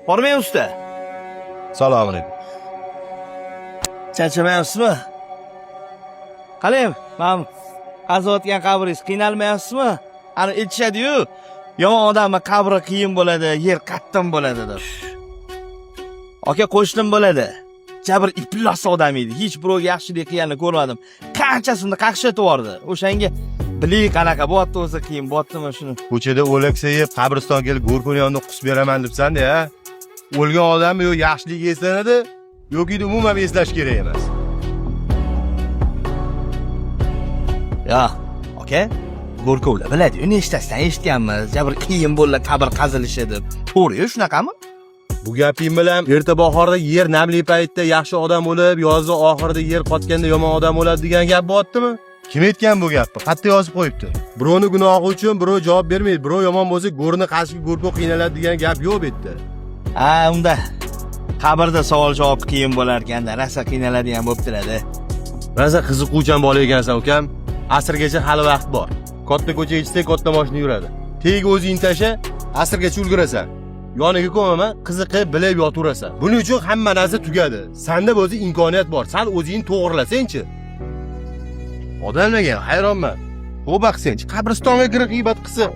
Bormang usta. Salom alaykum. Charchamayapsizmi? Qalay, men qaziyotgan qabringiz qiynalmayapsizmi? Ana aytishadi-yu, yomon odamning qabri qiyin bo'ladi, yer qattiq bo'ladi deb. Aka qo'shnim bo'ladi. Jabr iflos odam edi. Hech birovga yaxshilik qilganini ko'rmadim. Qanchasini qaqshatib yubordi. O'shanga bilik qanaqa bo'pti o'zi qiyin bo'ptimi shuni. Ko'chada o'laksa yeb, qabristonga kelib go'rkuni yonida qusib beraman debsan-da, ya. O'lgan odam yo yaxshilik eslanadi, yoki umuman eslash kerak emas. Ya, aka, go'rkovlar biladi-yu, nechtasidan eshitganmiz. Jabr qiyin bo'ldi qabr qazilishi deb. To'g'ri-yu, shunaqami? Bu gaping bilan erta bahorda yer namli paytda yaxshi odam o'lib, yozda oxirida yer qotganda yomon odam o'ladi degan gap bo'ptimi? Kim aytgan bu gapni? Qayerda yozib qo'yibdi? Birovni gunohi uchun birov javob bermaydi. Birov yomon bo'lsa, go'rini qashib go'rko qiynaladi degan gap yo'q bu yerda. Ha, unda qabrda savol javob qiyin bo'lar ekanda, rasa qiynaladigan bo'ptiradi. Raza qiziquvchan bola ekansan, ukam. Asrgacha hali vaqt bor. Katta ko'cha ichsa, katta mashina yuradi. Teg o'zing tasha, asrgacha ulgurasan. Yoniga ko'mama, qiziqib bilib yoturasan. Buning uchun hamma narsa tugadi. Senda o'zi imkoniyat bor. Sal o'zingni to'g'rilasang-chi. Odamlarga hayronman. To'ba qilsang-chi, qabristonga kirib g'iybat qilsa.